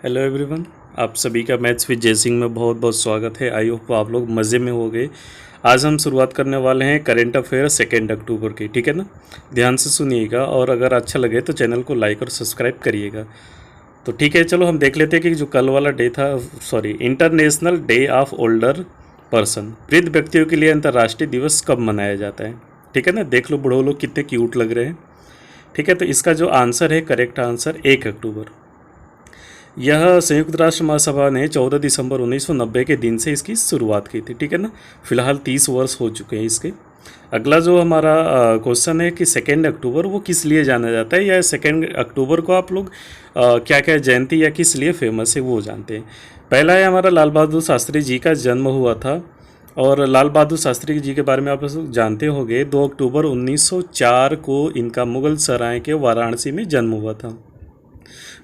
Hello everyone, आप सभी का मैथ्स विद जय सिंह में बहुत बहुत स्वागत है। आई होप आप लोग मज़े में हो गए। आज हम शुरुआत करने वाले हैं करंट अफेयर 2 अक्टूबर की, ठीक है ना। ध्यान से सुनिएगा और अगर अच्छा लगे तो चैनल को लाइक और सब्सक्राइब करिएगा। तो ठीक है, चलो हम देख लेते हैं कि जो कल वाला डे था, international day of older person, वृद्ध व्यक्तियों के लिए अंतर्राष्ट्रीय दिवस कब मनाया जाता है। ठीक है ना, देख लो बूढ़े लोग कितने क्यूट लग रहे हैं। ठीक है, तो इसका जो आंसर है, करेक्ट आंसर 1 अक्टूबर। यह संयुक्त राष्ट्र महासभा ने 14 दिसंबर 1990 के दिन से इसकी शुरुआत की थी। ठीक है ना, फिलहाल 30 वर्ष हो चुके हैं इसके। अगला जो हमारा क्वेश्चन है कि 2 अक्टूबर वो किस लिए जाना जाता है, या 2 अक्टूबर को आप लोग क्या क्या जयंती या किस लिए फेमस है वो जानते हैं। पहला है हमारा लाल बहादुर शास्त्री जी का जन्म हुआ था, और लाल बहादुर शास्त्री जी के बारे में आप लोग जानते होंगे। 2 अक्टूबर 1904 को इनका मुगल सराय के वाराणसी में जन्म हुआ था।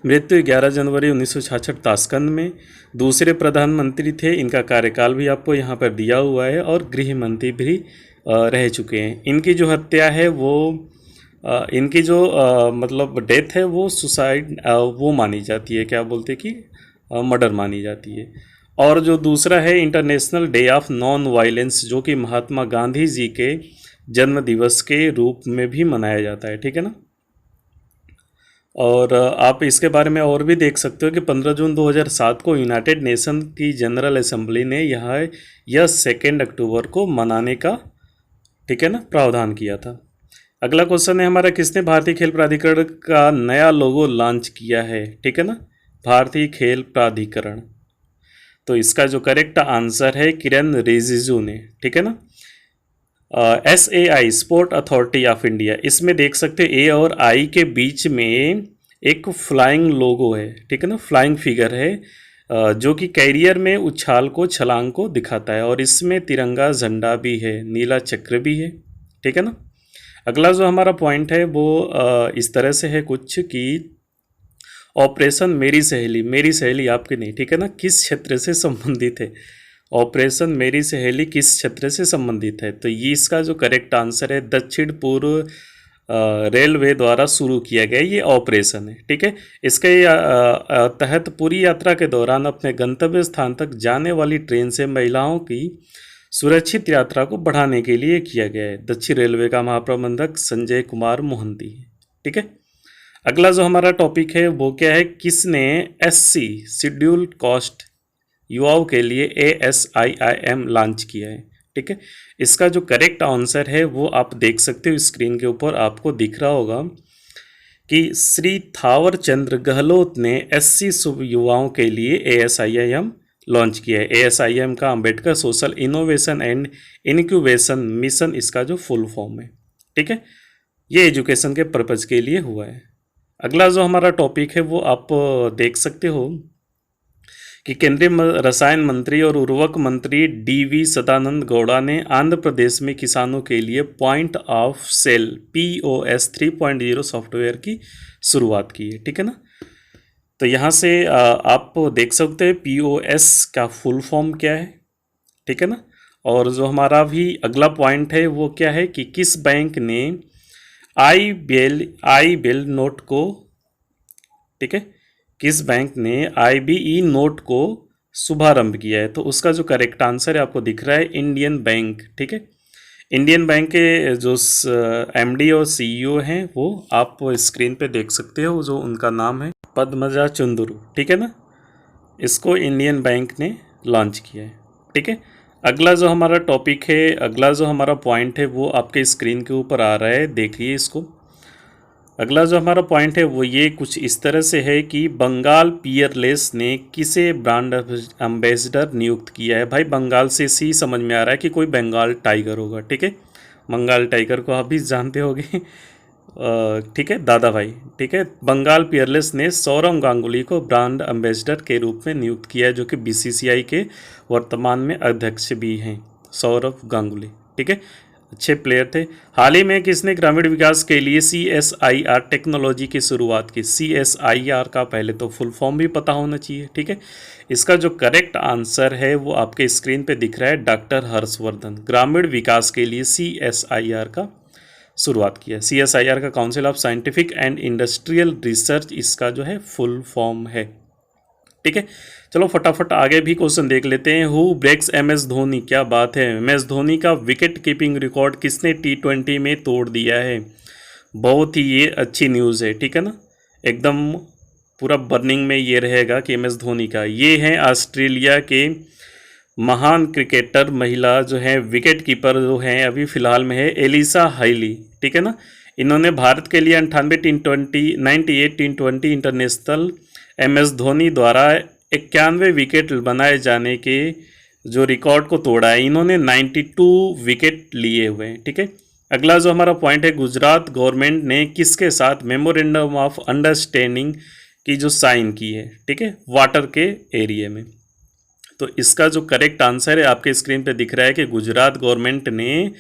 मृत्यु 11 जनवरी 1966 ताशकंद में। दूसरे प्रधानमंत्री थे, इनका कार्यकाल भी आपको यहाँ पर दिया हुआ है, और गृह मंत्री भी रह चुके हैं। इनकी जो हत्या है वो इनकी जो मतलब डेथ है वो सुसाइड वो मानी जाती है, क्या बोलते हैं कि मर्डर मानी जाती है। और जो दूसरा है international day of non violence, जो कि महात्मा गांधी जी के जन्म दिवस के रूप में भी मनाया जाता है। ठीक है ना। और आप इसके बारे में और भी देख सकते हो कि 15 जून 2007 को यूनाइटेड नेशन की जनरल असेंबली ने यह 2 अक्टूबर को मनाने का, ठीक है ना, प्रावधान किया था। अगला क्वेश्चन है हमारा, किसने भारतीय खेल प्राधिकरण का नया लोगो लॉन्च किया है। ठीक है ना, भारतीय खेल प्राधिकरण। तो इसका जो करेक्ट आंसर है किरण रिजिजू ने। ठीक है ना। SAI sport authority of India, इसमें देख सकते हो ए और आई के बीच में एक फ्लाइंग लोगो है। ठीक है ना, फ्लाइंग फिगर है जो कि कैरियर में उछाल को, छलांग को दिखाता है, और इसमें तिरंगा झंडा भी है, नीला चक्र भी है। ठीक है ना। अगला जो हमारा पॉइंट है वो इस तरह से है कुछ कि ऑपरेशन मेरी सहेली आपकी नहीं, ठीक है ना, किस क्षेत्र से संबंधित है। ऑपरेशन मेरी सहेली किस क्षेत्र से संबंधित है। तो ये इसका जो करेक्ट आंसर है, दक्षिण पूर्व रेलवे द्वारा शुरू किया गया ये ऑपरेशन है। ठीक है, इसके तहत पूरी यात्रा के दौरान अपने गंतव्य स्थान तक जाने वाली ट्रेन से महिलाओं की सुरक्षित यात्रा को बढ़ाने के लिए किया गया है। दक्षिण रेलवे का महाप्रबंधक संजय कुमार मोहंती है। ठीक है, अगला जो हमारा टॉपिक है वो क्या है, किसने SC शेड्यूल्ड कास्ट युवाओं के लिए ASIIM लॉन्च किया है। ठीक है, इसका जो करेक्ट आंसर है वो आप देख सकते हो, स्क्रीन के ऊपर आपको दिख रहा होगा कि श्री थावर चंद्र गहलोत ने SC शुभ युवाओं के लिए ASIIM लॉन्च किया है। ASIIM का Ambedkar social innovation and incubation mission इसका जो फुल फॉर्म है। ठीक है, ये एजुकेशन के पर्पज़ के लिए हुआ है। अगला जो हमारा टॉपिक है वो आप देख सकते हो कि केंद्रीय रसायन मंत्री और उर्वरक मंत्री DV सदानंद गौड़ा ने आंध्र प्रदेश में किसानों के लिए point of sale POS 3.0 software की शुरुआत की है। ठीक है ना, तो यहाँ से आप देख सकते हैं POS का फुल फॉर्म क्या है। ठीक है ना, और जो हमारा भी अगला पॉइंट है वो क्या है कि किस बैंक ने आई बिल नोट को, ठीक है, किस बैंक ने IBE नोट को शुभारंभ किया है। तो उसका जो करेक्ट आंसर है आपको दिख रहा है इंडियन बैंक। ठीक है, इंडियन बैंक के जो MD और CEO हैं वो आप स्क्रीन पे देख सकते हो, जो उनका नाम है पद्मजा चंद्रू। ठीक है ना, इसको इंडियन बैंक ने लॉन्च किया है। ठीक है, अगला जो हमारा टॉपिक है, अगला जो हमारा पॉइंट है वो आपके स्क्रीन के ऊपर आ रहा है, देखिए इसको। अगला जो हमारा पॉइंट है वो ये कुछ इस तरह से है कि बंगाल पियरलेस ने किसे ब्रांड एम्बेसडर नियुक्त किया है। भाई बंगाल से सी समझ में आ रहा है कि कोई बंगाल टाइगर होगा। ठीक है, बंगाल टाइगर को आप भी जानते होंगे। ठीक है, दादा भाई। ठीक है, बंगाल पियरलेस ने सौरव गांगुली को ब्रांड एम्बेसडर के रूप में नियुक्त किया है, जो कि BCCI के वर्तमान में अध्यक्ष भी हैं, सौरव गांगुली। ठीक है, अच्छे प्लेयर थे। हाल ही में किसने ग्रामीण विकास के लिए CSIR टेक्नोलॉजी की शुरुआत की। CSIR का पहले तो फुल फॉर्म भी पता होना चाहिए। ठीक है, इसका जो करेक्ट आंसर है वो आपके स्क्रीन पे दिख रहा है, डॉक्टर हर्षवर्धन। ग्रामीण विकास के लिए CSIR का शुरुआत किया। CSIR का council of scientific and industrial research इसका जो है फुल फॉर्म है। ठीक है। चलो फटाफट आगे भी क्वेश्चन देख लेते हैं। Who breaks M S Dhoni, क्या बात है, एम एस धोनी का विकेट कीपिंग रिकॉर्ड किसने T20 में तोड़ दिया है। बहुत ही ये अच्छी न्यूज़ है, ठीक है ना, एकदम पूरा बर्निंग में ये रहेगा कि एम एस धोनी का। ये हैं ऑस्ट्रेलिया के महान क्रिकेटर महिला जो है विकेट कीपर जो हैं अभी फ़िलहाल में है एलिसा हाइली, ठीक है ना। इन्होंने भारत के लिए 98 T20 international M S Dhoni द्वारा 91 विकेट बनाए जाने के जो रिकॉर्ड को तोड़ा है। इन्होंने 92 विकेट लिए हुए हैं, ठीक है। अगला जो हमारा पॉइंट है, गुजरात गवर्नमेंट ने किसके साथ मेमोरेंडम ऑफ अंडरस्टैंडिंग की जो साइन की है, ठीक है, वाटर के एरिया में। तो इसका जो करेक्ट आंसर है आपके स्क्रीन पे दिख रहा है कि गुजरात गवर्नमेंट ने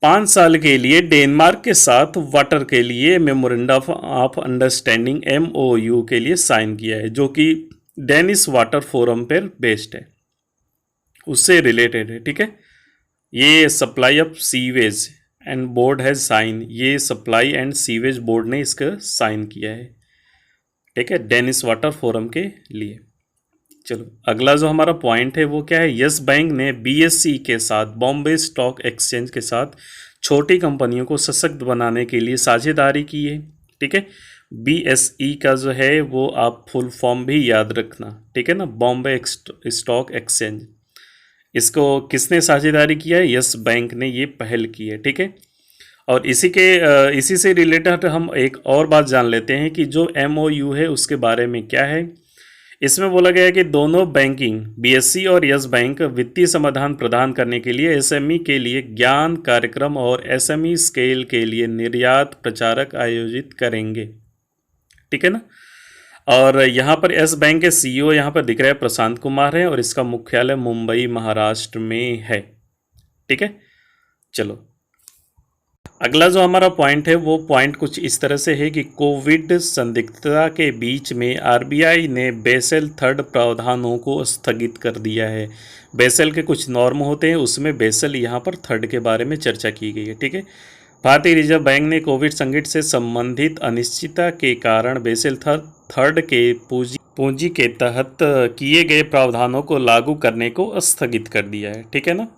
5 साल के लिए डेनमार्क के साथ वाटर के लिए मेमोरेंडम ऑफ अंडरस्टैंडिंग MOU के लिए साइन किया है, जो कि डेनिस वाटर फोरम पर बेस्ड है, उससे रिलेटेड है, ठीक है। ये supply of sewage and board है साइन, ये सप्लाई एंड सीवेज बोर्ड ने इसका साइन किया है, ठीक है, डेनिस वाटर फोरम के लिए। चलो अगला जो हमारा पॉइंट है वो क्या है, यस बैंक ने BSE के साथ, बॉम्बे स्टॉक एक्सचेंज के साथ छोटी कंपनियों को सशक्त बनाने के लिए साझेदारी की है, ठीक है। BSE का जो है वो आप फुल फॉर्म भी याद रखना, ठीक है ना, बॉम्बे स्टॉक एक्सचेंज। इसको किसने साझेदारी किया है, यस बैंक ने ये पहल की है, ठीक है। और इसी से रिलेटेड हम एक और बात जान लेते हैं कि जो MOU है उसके बारे में क्या है। इसमें बोला गया है कि दोनों बैंकिंग BSE और यस बैंक वित्तीय समाधान प्रदान करने के लिए SME के लिए ज्ञान कार्यक्रम और SME स्केल के लिए निर्यात प्रचारक आयोजित करेंगे, ठीक है ना। और यहाँ पर यस बैंक के CEO यहाँ पर दिख रहे हैं प्रशांत कुमार हैं और इसका मुख्यालय मुंबई महाराष्ट्र में है, ठीक है। चलो अगला जो हमारा पॉइंट है वो पॉइंट कुछ इस तरह से है कि कोविड संदिग्धता के बीच में RBI ने बेसल थर्ड प्रावधानों को स्थगित कर दिया है। बेसल के कुछ नॉर्म होते हैं, उसमें बेसल यहाँ पर थर्ड के बारे में चर्चा की गई है, ठीक है। भारतीय रिजर्व बैंक ने कोविड संकट से संबंधित अनिश्चितता के कारण बेसल थर्ड के पूंजी के तहत किए गए प्रावधानों को लागू करने को स्थगित कर दिया है, ठीक है ना।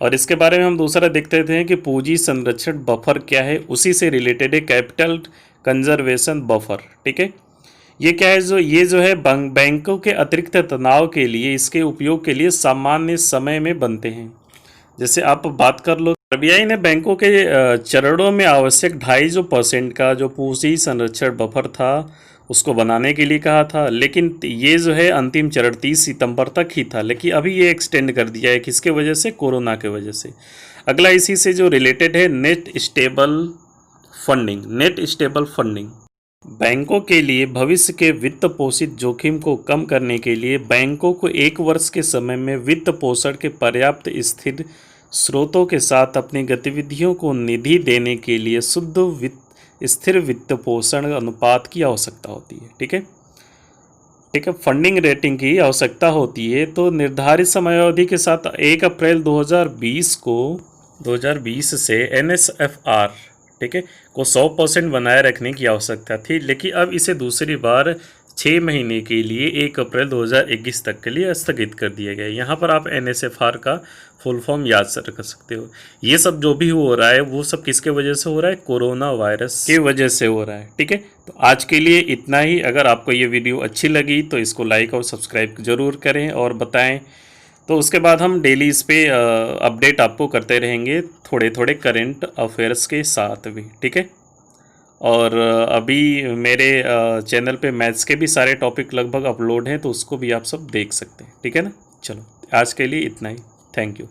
और इसके बारे में हम दूसरा देखते थे कि पूंजी संरक्षण बफर क्या है, उसी से रिलेटेड है कैपिटल कंजर्वेशन बफर, ठीक है। ये क्या है, ये जो है बैंकों के अतिरिक्त तनाव के लिए, इसके उपयोग के लिए सामान्य समय में बनते हैं। जैसे आप बात कर लो, RBI ने बैंकों के चरणों में आवश्यक 2.5% का जो पूंजी संरक्षण बफर था उसको बनाने के लिए कहा था, लेकिन ये जो है अंतिम चरण 30 सितंबर तक ही था, लेकिन अभी ये एक्सटेंड कर दिया है, किसके वजह से, कोरोना के वजह से। अगला इसी से जो रिलेटेड है नेट स्टेबल फंडिंग। बैंकों के लिए भविष्य के वित्त पोषित जोखिम को कम करने के लिए बैंकों को 1 वर्ष के समय में वित्त पोषण के पर्याप्त स्थिर स्रोतों के साथ अपनी गतिविधियों को निधि देने के लिए शुद्ध स्थिर वित्त पोषण अनुपात की आवश्यकता होती है, ठीक है, ठीक है। फंडिंग रेटिंग की आवश्यकता होती है, तो निर्धारित समयावधि के साथ 1 अप्रैल 2020 से NSFR, ठीक है, को 100% बनाए रखने की आवश्यकता थी, लेकिन अब इसे दूसरी बार 6 महीने के लिए 1 अप्रैल 2021 तक के लिए स्थगित कर दिया गया। यहाँ पर आप NSFR का फुल फॉर्म याद से रख सकते हो। ये सब जो भी हो रहा है वो सब किसके वजह से हो रहा है, कोरोना वायरस की वजह से हो रहा है, ठीक है। तो आज के लिए इतना ही। अगर आपको ये वीडियो अच्छी लगी तो इसको लाइक और सब्सक्राइब ज़रूर करें और बताएं। तो उसके बाद हम डेली इस पे अपडेट आपको करते रहेंगे, थोड़े थोड़े करंट अफेयर्स के साथ भी, ठीक है। और अभी मेरे चैनल पे मैथ्स के भी सारे टॉपिक लगभग अपलोड हैं, तो उसको भी आप सब देख सकते हैं, ठीक है ना। चलो आज के लिए इतना ही, थैंक यू।